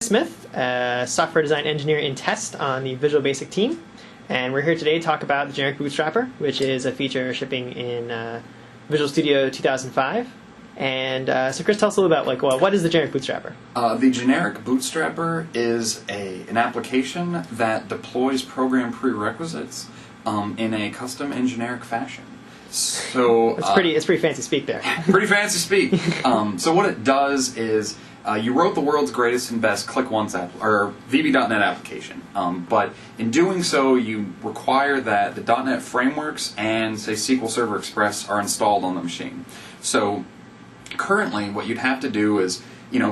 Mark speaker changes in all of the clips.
Speaker 1: Smith, a software design engineer in test on the Visual Basic team. And we're here today to talk about the generic Bootstrapper, which is a feature shipping in Visual Studio 2005. And so Chris, tell us a little about what is the generic Bootstrapper?
Speaker 2: The generic Bootstrapper is an application that deploys program prerequisites in a custom and generic fashion. So
Speaker 1: it's pretty fancy speak there.
Speaker 2: Pretty fancy speak. So what it does is you wrote the world's greatest and best click once or VB.NET application, but in doing so you require that the .NET frameworks and say SQL Server Express are installed on the machine. So currently what you'd have to do is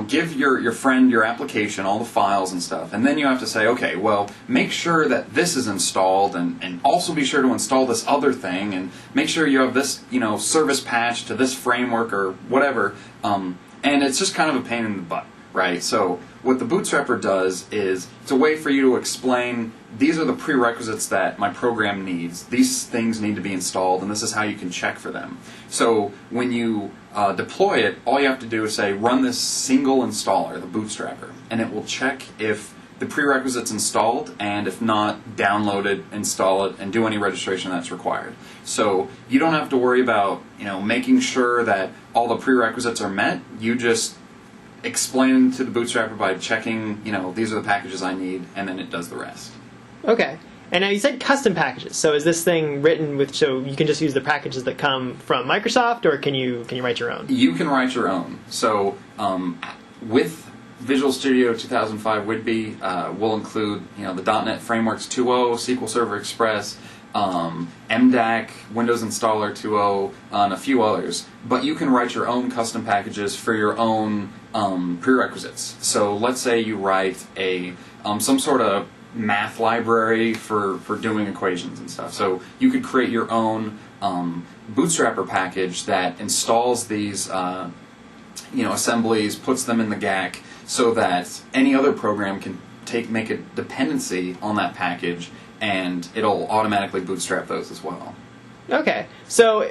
Speaker 2: give your friend your application, all the files and stuff, and then you have to say, okay, well, make sure that this is installed, and also be sure to install this other thing, and make sure you have this, service patch to this framework or whatever, and it's just kind of a pain in the butt, right? So what the Bootstrapper does is it's a way for you to explain, these are the prerequisites that my program needs. These things need to be installed, and this is how you can check for them. So when you deploy it, all you have to do is say, run this single installer, the Bootstrapper, and it will check if the prerequisite's installed, and if not, download it, install it, and do any registration that's required. So you don't have to worry about making sure that all the prerequisites are met. You just explain to the Bootstrapper by checking, these are the packages I need, and then it does the rest.
Speaker 1: Okay. And now you said custom packages. So is this thing written with, so you can just use the packages that come from Microsoft, or can you write your own?
Speaker 2: You can write your own. So with Visual Studio 2005 Whidbey, we'll include the .NET Frameworks 2.0, SQL Server Express, MDAC, Windows Installer 2.0, and a few others. But you can write your own custom packages for your own prerequisites. So let's say you write some sort of math library for doing equations and stuff. So you could create your own Bootstrapper package that installs these assemblies, puts them in the GAC, so that any other program can make a dependency on that package, and it'll automatically bootstrap those as well. Okay,
Speaker 1: so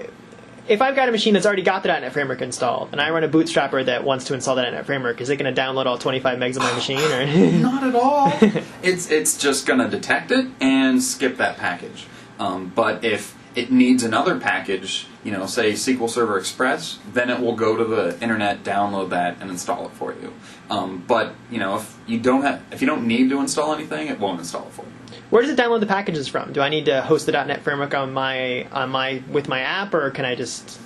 Speaker 1: if I've got a machine that's already got the .NET Framework installed, and I run a Bootstrapper that wants to install the .NET Framework, is it going to download all 25 megs of my machine? Or?
Speaker 2: Not at all. It's just going to detect it and skip that package. But if it needs another package, say SQL Server Express, then it will go to the internet, download that, and install it for you. But if you don't need to install anything, it won't install it for you.
Speaker 1: Where does it download the packages from? Do I need to host the .NET Framework with my app, or can I just?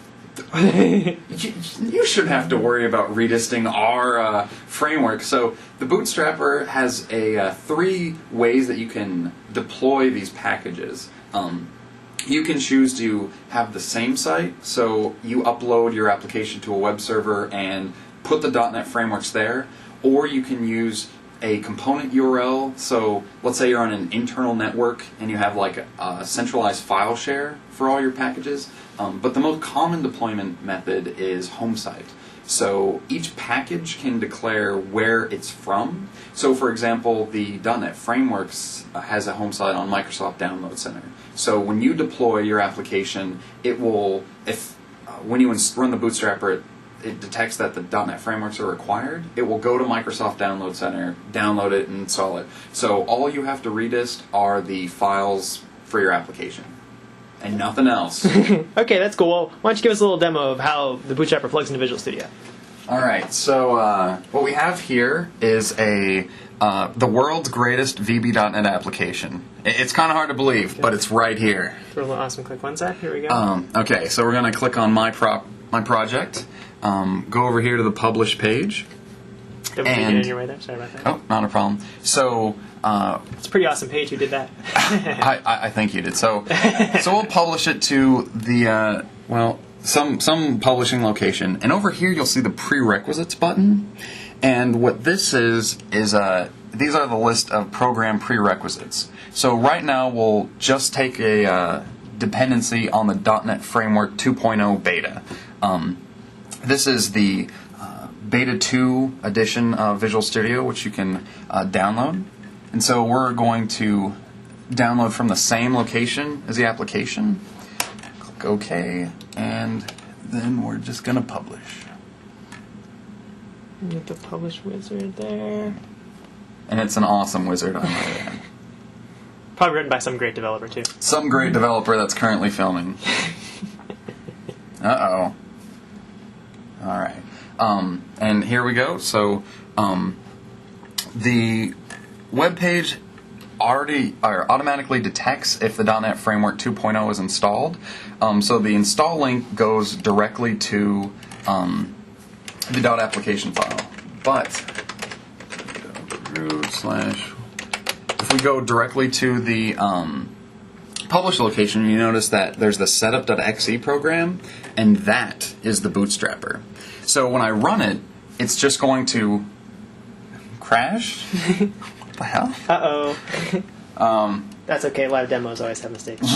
Speaker 2: You shouldn't have to worry about redisting our framework. So the Bootstrapper has 3 ways that you can deploy these packages. You can choose to have the same site, so you upload your application to a web server and put the .NET frameworks there, or you can use a component URL. So let's say you're on an internal network and you have a centralized file share for all your packages, but the most common deployment method is home site. So each package can declare where it's from. So for example, the .NET Frameworks has a home site on Microsoft Download Center. So when you deploy your application, it will, when you run the Bootstrapper, it detects that the .NET Frameworks are required, it will go to Microsoft Download Center, download it, and install it. So all you have to redist are the files for your application, and nothing else.
Speaker 1: Okay, that's cool. Well, why don't you give us a little demo of how the Bootstrapper plugs into Visual Studio?
Speaker 2: Alright, so what we have here is the world's greatest VB.NET application. It's kind of hard to believe, but it's right here.
Speaker 1: For a little awesome click one sec, here we go.
Speaker 2: Okay, so we're going to click on my project, go over here to the publish page.
Speaker 1: Don't get in your way there, sorry about that.
Speaker 2: Oh, not a problem. So
Speaker 1: it's a pretty awesome page. Who did that?
Speaker 2: I think you did. So we'll publish it to the some publishing location, and over here you'll see the prerequisites button. And what this is these are the list of program prerequisites. So right now we'll just take a dependency on the .NET Framework 2.0 beta. This is the Beta 2 edition of Visual Studio, which you can download. And so we're going to download from the same location as the application. Click OK, and then we're just going to publish.
Speaker 1: Get the publish wizard there.
Speaker 2: And it's an awesome wizard, I might add.
Speaker 1: Probably written by some great developer, too.
Speaker 2: Some great developer that's currently filming. Uh-oh. All right. And here we go. So the web page automatically detects if the .NET Framework 2.0 is installed. So the install link goes directly to the .application file. But if we go directly to the publish location, you notice that there's the setup.exe program, and that is the Bootstrapper. So when I run it, it's just going to crash. What the hell?
Speaker 1: Uh-oh. That's okay. Live demos always have mistakes.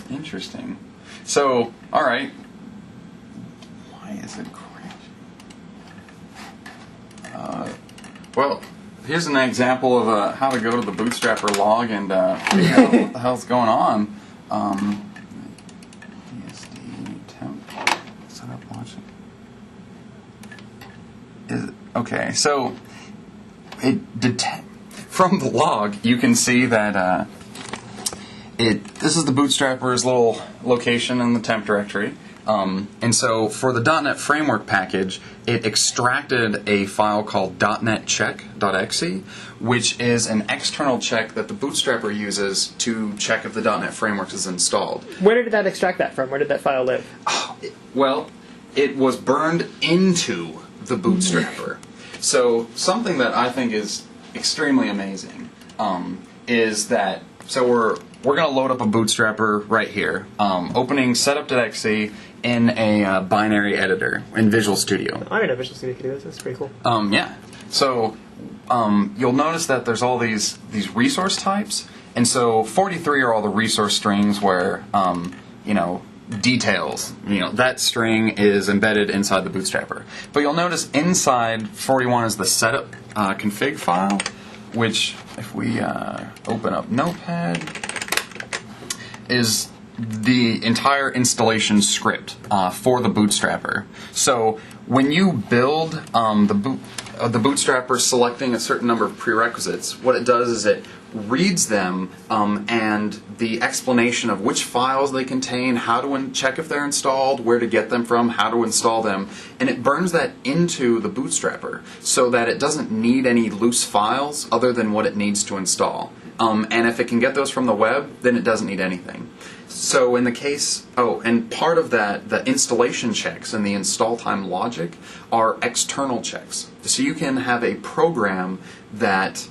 Speaker 2: Interesting. So, all right. Why is it crashing? Well, here's an example of how to go to the Bootstrapper log and figure out what the hell's going on. BSD temp setup launching. Okay, so from the log, you can see that this is the Bootstrapper's little location in the temp directory. And so for the .NET Framework package, it extracted a file called .NET-check.exe, which is an external check that the Bootstrapper uses to check if the .NET Framework is installed.
Speaker 1: Where did that extract that from? Where did that file live?
Speaker 2: Well, it was burned into the Bootstrapper. So something that I think is extremely amazing is that, so we're going to load up a Bootstrapper right here, opening setup.exe in a binary editor in Visual Studio.
Speaker 1: I didn't know Visual Studio could do this. That's pretty cool.
Speaker 2: Yeah. So you'll notice that there's all these resource types, and so 43 are all the resource strings where details. That string is embedded inside the Bootstrapper. But you'll notice inside 41 is the setup config file, which if we open up Notepad, is the entire installation script for the Bootstrapper. So when you build the Bootstrapper selecting a certain number of prerequisites, what it does is it reads them and the explanation of which files they contain, how to check if they're installed, where to get them from, how to install them, and it burns that into the Bootstrapper so that it doesn't need any loose files other than what it needs to install. And if it can get those from the web, then it doesn't need anything. So in the case, and part of that, the installation checks and the install time logic are external checks. So you can have a program that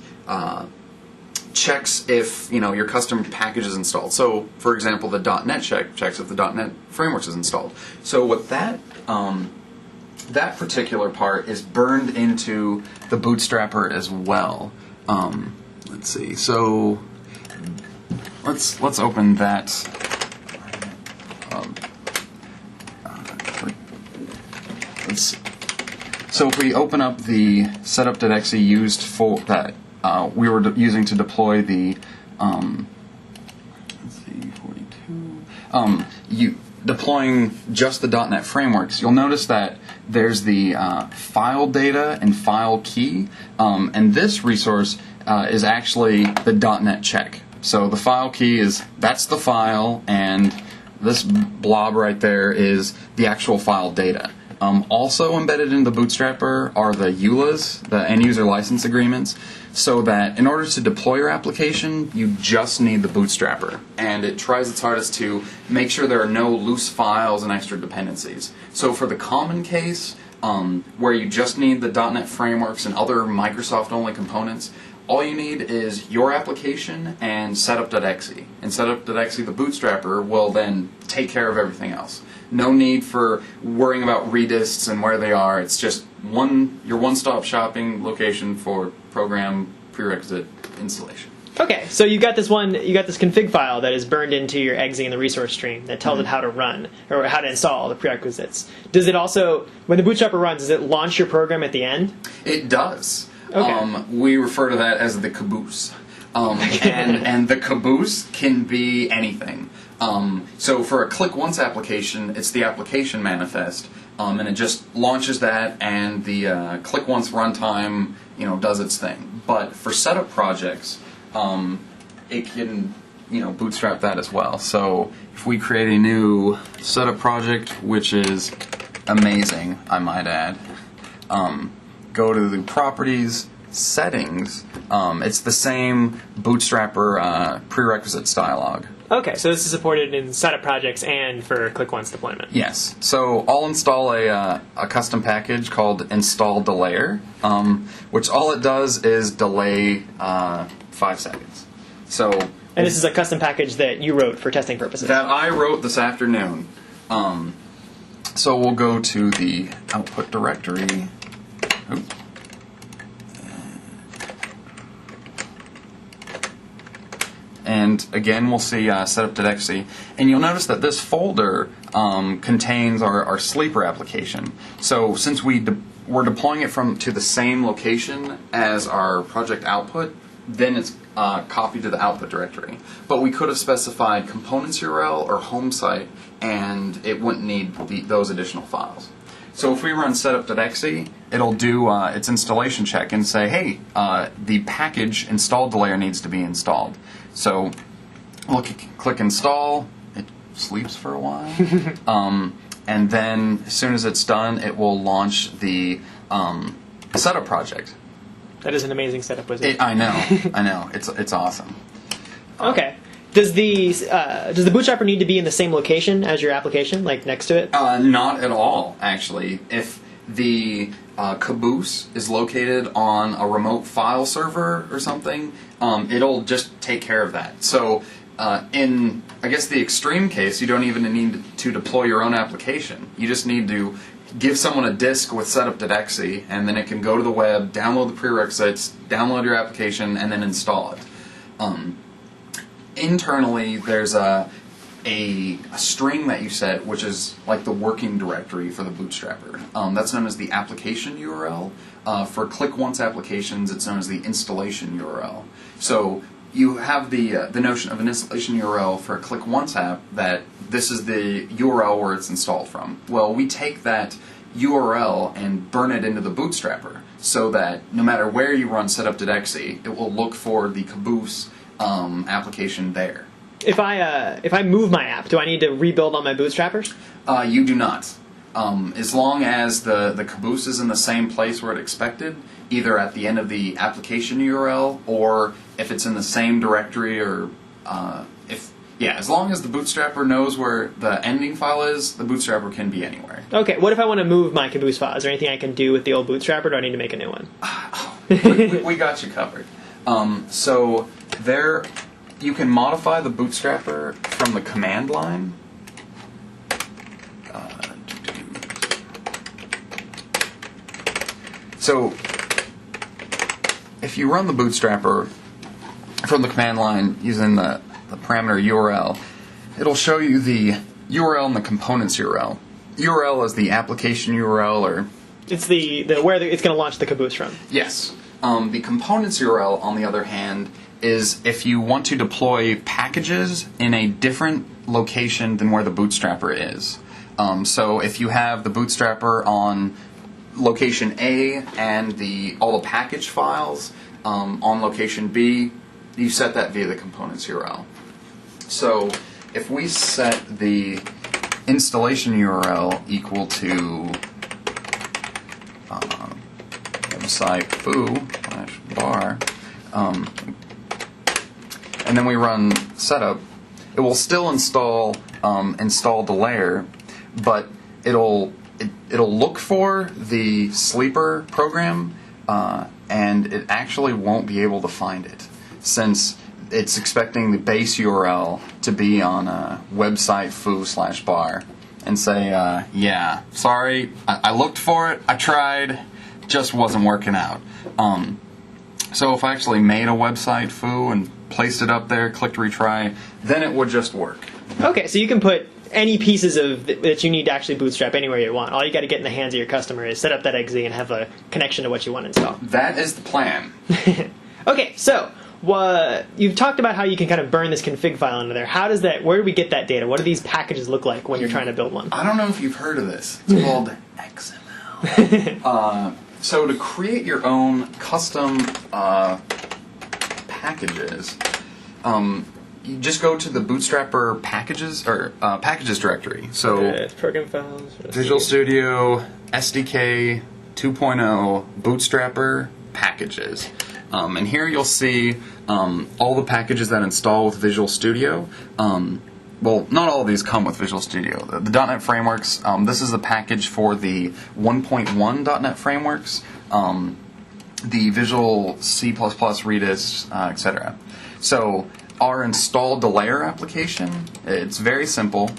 Speaker 2: checks if your custom package is installed. So for example, the .NET check checks if the .NET Framework is installed. So what that particular part is burned into the Bootstrapper as well. Let's see. So let's open that. So if we open up the setup.exe used for that we were using to deploy the let's see, 42. Deploying just the .NET frameworks, you'll notice that there's the file data and file key, and this resource is actually the .NET check. So the file key that's the file, and this blob right there is the actual file data. Also embedded in the Bootstrapper are the EULAs, the end user license agreements, so that in order to deploy your application, you just need the Bootstrapper. And it tries its hardest to make sure there are no loose files and extra dependencies. So for the common case, where you just need the .NET frameworks and other Microsoft-only components, all you need is your application and setup.exe. And setup.exe, the Bootstrapper, will then take care of everything else. No need for worrying about redists and where they are. It's just your one-stop shopping location for program prerequisite installation.
Speaker 1: Okay, so you got this config file that is burned into your exe in the resource stream that tells it how to run or how to install the prerequisites. Does it also, when the Bootstrapper runs, does it launch your program at the end?
Speaker 2: It does.
Speaker 1: Okay.
Speaker 2: We refer to that as the caboose. And the caboose can be anything. So for a click once application, it's the application manifest, and it just launches that, and the click once runtime, does its thing. But for setup projects, it can, bootstrap that as well. So if we create a new setup project, which is amazing, I might add, go to the properties, settings. It's the same Bootstrapper prerequisites dialog.
Speaker 1: Okay, so this is supported in setup projects and for click once deployment.
Speaker 2: Yes. So I'll install a custom package called install delayer, which all it does is delay 5 seconds. So.
Speaker 1: And this is a custom package that you wrote for testing purposes.
Speaker 2: That I wrote this afternoon. So we'll go to the output directory. Oops. And again, we'll see setup.exe. And you'll notice that this folder contains our sleeper application. So since we're deploying it to the same location as our project output, then it's copied to the output directory. But we could have specified components URL or home site, and it wouldn't need those additional files. So if we run setup.exe, it'll do its installation check and say, hey, the package installed delayer needs to be installed. So we'll click install. It sleeps for a while. And then as soon as it's done, it will launch the setup project.
Speaker 1: That is an amazing setup wizard.
Speaker 2: I know. I know. It's awesome.
Speaker 1: Okay. Does the Bootstrapper need to be in the same location as your application, like next to it?
Speaker 2: Not at all, actually. If the caboose is located on a remote file server or something, it'll just take care of that. So in, I guess, the extreme case, you don't even need to deploy your own application. You just need to give someone a disk with setup.exe, and then it can go to the web, download the prerequisites, download your application, and then install it. Internally, there's a string that you set, which is like the working directory for the Bootstrapper. That's known as the application URL. For click once applications, it's known as the installation URL. So you have the notion of an installation URL for a click once app, that this is the URL where it's installed from. Well, we take that URL and burn it into the Bootstrapper, so that no matter where you run setup.exe, it will look for the caboose application there.
Speaker 1: If I move my app, do I need to rebuild all my Bootstrappers?
Speaker 2: You do not. As long as the caboose is in the same place where it expected, either at the end of the application URL, or if it's in the same directory, or as long as the Bootstrapper knows where the ending file is, the Bootstrapper can be anywhere.
Speaker 1: Okay, what if I want to move my caboose file? Is there anything I can do with the old Bootstrapper, or do I need to make a new one?
Speaker 2: We got you covered. So there, you can modify the Bootstrapper from the command line. So if you run the Bootstrapper from the command line using the parameter URL, it'll show you the URL and the components URL. URL is the application URL, or
Speaker 1: it's the where it's going to launch the caboose from.
Speaker 2: Yes. The components URL, on the other hand, is if you want to deploy packages in a different location than where the Bootstrapper is. So if you have the Bootstrapper on location A and all the package files on location B, you set that via the components URL. So if we set the installation URL equal to website foo/bar, and then we run setup, it will still install the layer, but it'll look for the sleeper program, and it actually won't be able to find it, since it's expecting the base URL to be on a website foo/bar, and say, yeah, sorry, I looked for it, I tried, just wasn't working out. So if I actually made a website foo and placed it up there, clicked retry, then it would just work.
Speaker 1: Okay, so you can put any pieces that you need to actually bootstrap anywhere you want. All you got to get in the hands of your customer is set up that exe and have a connection to what you want to install.
Speaker 2: That is the plan.
Speaker 1: Okay, so you've talked about how you can kind of burn this config file into there. How does that? Where do we get that data? What do these packages look like when you're trying to build one?
Speaker 2: I don't know if you've heard of this. It's called XML. So to create your own custom packages, you just go to the Bootstrapper packages or packages directory. So
Speaker 1: it's program files,
Speaker 2: Visual Studio, SDK 2.0, Bootstrapper packages. And here you'll see all the packages that install with Visual Studio. Well, not all of these come with Visual Studio. The .NET frameworks, this is the package for the 1.1 .NET frameworks, the Visual C++, Redis, etc. So our install delayer application, it's very simple.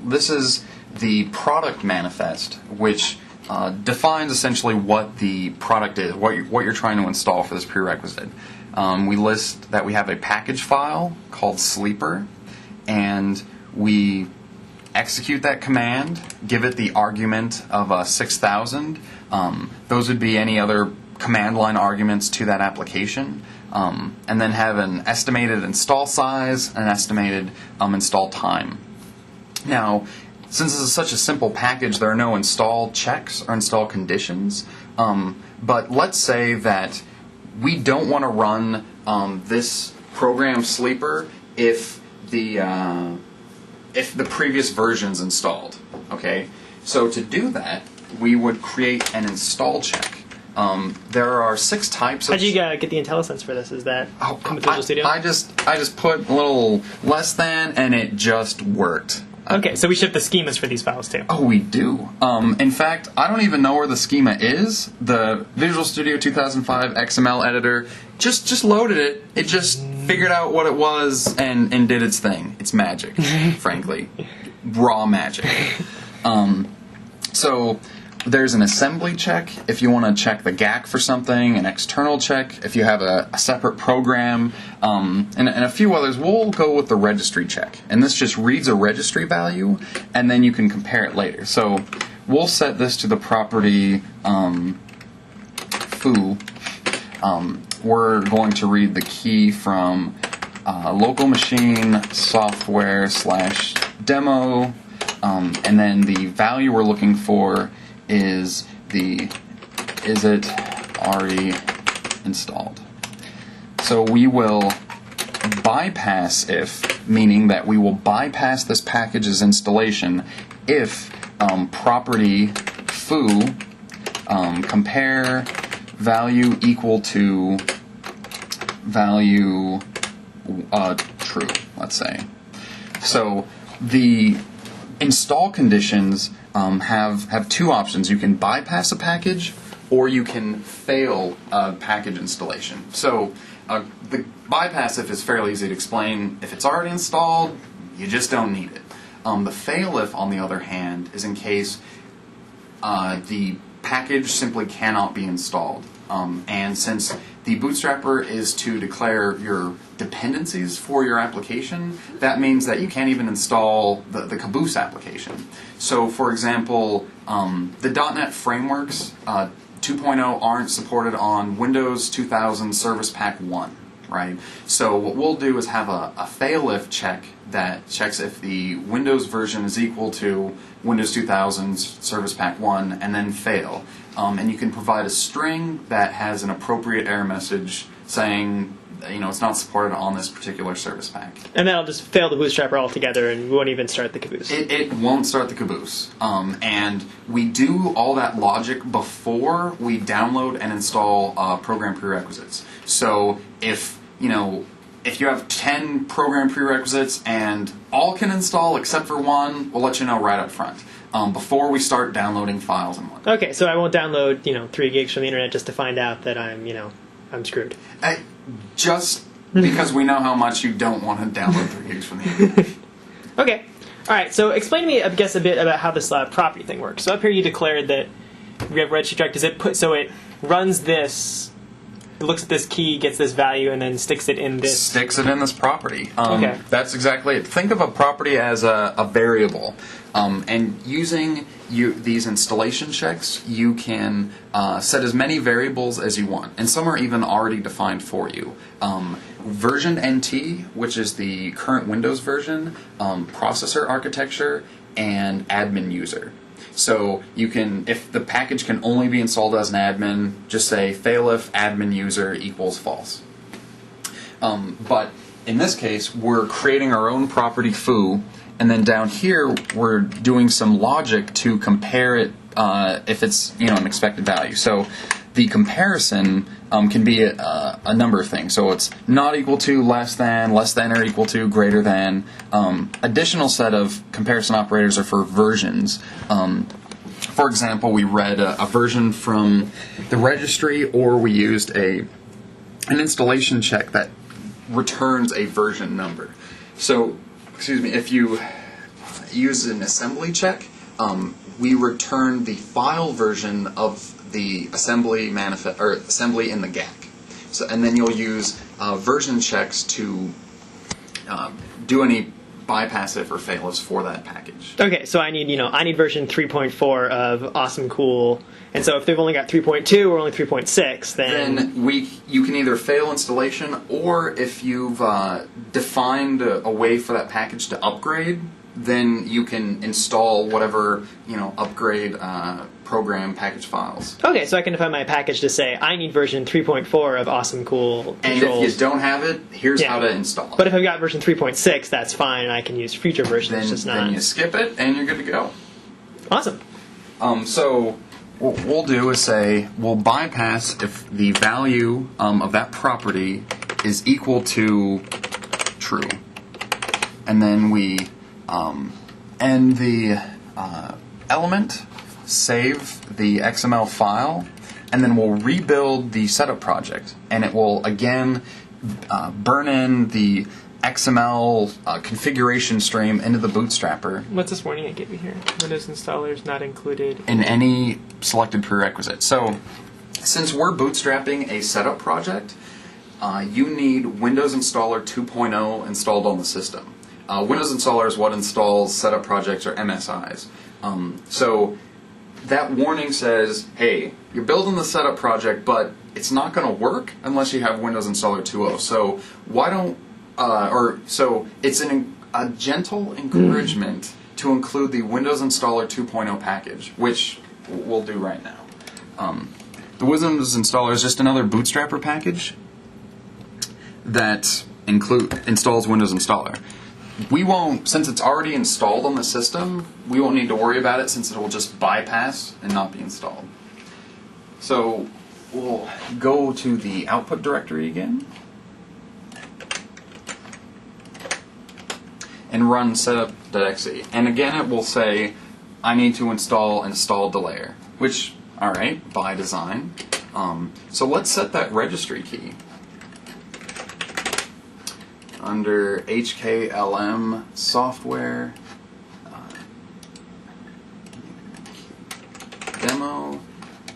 Speaker 2: This is the product manifest, which defines essentially what the product is, what you're trying to install for this prerequisite. We list that we have a package file called Sleeper, and we execute that command, give it the argument of 6,000. Those would be any other command line arguments to that application, and then have an estimated install size and an estimated install time. Now, since this is such a simple package, there are no install checks or install conditions. But let's say that we don't want to run this program Sleeper if the previous version's installed. Okay, so to do that, we would create an install check. There are 6 types of...
Speaker 1: How'd you get the IntelliSense for this? Is that come with Visual Studio?
Speaker 2: I just put a little less than, and it just worked.
Speaker 1: Okay, so we ship the schemas for these files too.
Speaker 2: Oh, we do. In fact, I don't even know where the schema is. The Visual Studio 2005 XML editor just loaded it. It just figured out what it was and did its thing. It's magic, frankly. Raw magic. So there's an assembly check if you want to check the GAC for something, an external check if you have a separate program, and a few others. We'll go with the registry check. And this just reads a registry value, and then you can compare it later. So we'll set this to the property foo. We're going to read the key from local machine software / demo, and then the value we're looking for is it RE installed. So we will bypass if, meaning that we will bypass this package's installation if property foo compare value equal to value true, let's say. So the install conditions have 2 options. You can bypass a package, or you can fail a package installation. So the bypass if is fairly easy to explain. If it's already installed, you just don't need it. The fail if, on the other hand, is in case the package simply cannot be installed. And since the Bootstrapper is to declare your dependencies for your application, that means that you can't even install the Caboose application. So, for example, the .NET frameworks 2.0 aren't supported on Windows 2000 Service Pack 1, right? So what we'll do is have a fail-if check that checks if the Windows version is equal to Windows 2000 Service Pack 1, and then fail. And you can provide a string that has an appropriate error message saying, it's not supported on this particular service pack. And
Speaker 1: that'll just fail the Bootstrapper altogether, and we won't even start the Caboose.
Speaker 2: It won't start the Caboose. And we do all that logic before we download and install program prerequisites. So if you have 10 program prerequisites and all can install except for one, we'll let you know right up front. Before we start downloading files and whatnot.
Speaker 1: Okay, so I won't download 3 gigs from the internet just to find out that I'm screwed.
Speaker 2: Just because we know how much you don't want to download 3 gigs from the internet.
Speaker 1: Okay. All right, so explain to me, I guess, a bit about how this property thing works. So up here you declared that we have registry check. Does it so it runs this looks at this key, gets this value, and then sticks it in this.
Speaker 2: Sticks it in this property.
Speaker 1: Okay.
Speaker 2: That's exactly it. Think of a property as a variable. And using these installation checks, you can set as many variables as you want. And some are even already defined for you. Version NT, which is the current Windows version, processor architecture, and admin user. So you can, if the package can only be installed as an admin, just say fail if admin user equals false. But in this case, we're creating our own property foo, and then down here we're doing some logic to compare it if it's an expected value. So the comparison can be a number of things. So it's not equal to, less than or equal to, greater than. Additional set of comparison operators are for versions. For example, we read a version from the registry, or we used an installation check that returns a version number. So, if you use an assembly check, we return the file version of the assembly manifest or assembly in the GAC. So, and then you'll use version checks to do any bypass if or fail ifs for that package.
Speaker 1: Okay, so I need version 3.4 of Awesome Cool, and so if they've only got 3.2 or only 3.6, then
Speaker 2: you can either fail installation, or if you've defined a way for that package to upgrade, then you can install whatever upgrade program package files.
Speaker 1: Okay, so I can define my package to say I need version 3.4 of Awesome Cool controls.
Speaker 2: And if you don't have it, here's how to install it.
Speaker 1: But if I've got version 3.6, that's fine, and I can use future versions.
Speaker 2: Then you skip it, and you're good to go.
Speaker 1: Awesome.
Speaker 2: So what we'll do is say we'll bypass if the value of that property is equal to true, and then we end the element, save the XML file, and then we'll rebuild the setup project, and it will again burn in the XML configuration stream into the Bootstrapper.
Speaker 1: What's this warning it gave me here? Windows installers not included
Speaker 2: in any selected prerequisite. So since we're bootstrapping a setup project, you need Windows Installer 2.0 installed on the system. Windows Installer is what installs setup projects or MSIs. So that warning says, hey, you're building the setup project, but it's not going to work unless you have Windows Installer 2.0. So why don't, so it's a gentle encouragement to include the Windows Installer 2.0 package, which we'll do right now. The Windows Installer is just another Bootstrapper package that installs Windows Installer. We won't, since it's already installed on the system, we won't need to worry about it since it will just bypass and not be installed. So we'll go to the output directory again and run setup.exe. And again it will say, I need to install installed delayer, which, alright, by design. So let's set that registry key. Under HKLM software, demo,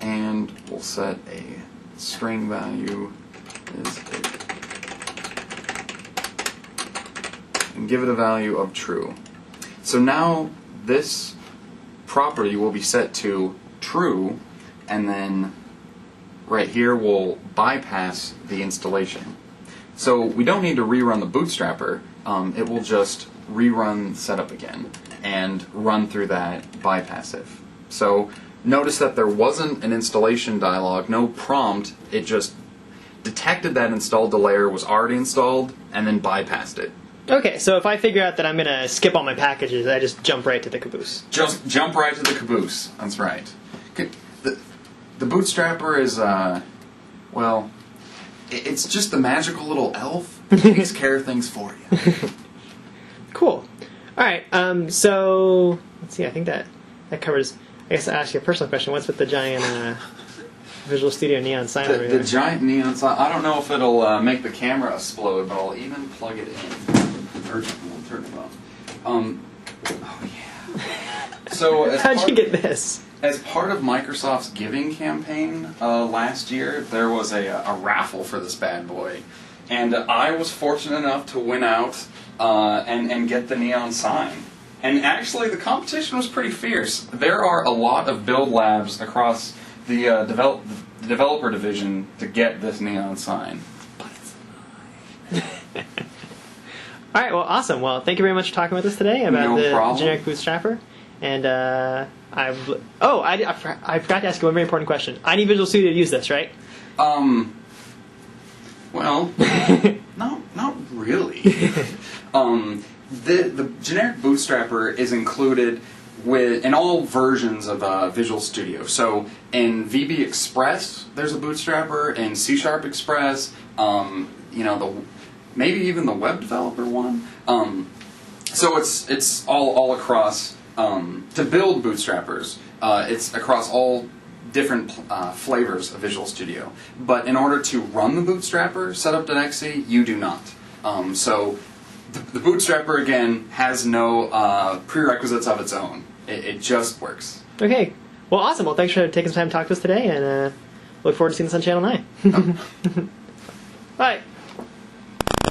Speaker 2: and we'll set a string value is 8, and give it a value of true. So now this property will be set to true, and then right here we'll bypass the installation. So we don't need to rerun the Bootstrapper, it will just rerun setup again and run through that bypass if. So notice that there wasn't an installation dialog, no prompt, it just detected that installed delayer was already installed and then bypassed it.
Speaker 1: Okay, so if I figure out that I'm going to skip all my packages, I just jump right to the caboose.
Speaker 2: Just jump right to the caboose, that's right. The Bootstrapper is, well, it's just the magical little elf who takes care of things for you.
Speaker 1: Cool. Alright, so let's see, I think that covers, I guess I'll ask you a personal question. What's with the giant Visual Studio neon sign over there?
Speaker 2: The giant neon sign, I don't know if it'll make the camera explode, but I'll even plug it in. Or turn it on. Oh yeah. So
Speaker 1: how'd you get this?
Speaker 2: as part of Microsoft's giving campaign last year, there was a raffle for this bad boy, and I was fortunate enough to win out and get the neon sign. And actually, the competition was pretty fierce. There are a lot of build labs across the developer division to get this neon sign. But it's mine.
Speaker 1: All right, well, awesome. Well, thank you very much for talking with us today about the generic Bootstrapper. And I forgot to ask you one very important question. I need Visual Studio to use this, right?
Speaker 2: Well, not really. The generic Bootstrapper is included in all versions of Visual Studio. So in VB Express, there's a Bootstrapper. In C# Express, maybe even the web developer one. So it's all across. To build Bootstrappers, it's across all different flavors of Visual Studio. But in order to run the Bootstrapper setup.exe, you do not. So the Bootstrapper, again, has no prerequisites of its own. It just works.
Speaker 1: Okay. Well, awesome. Well, thanks for taking some time to talk to us today, and look forward to seeing this on Channel 9. Bye.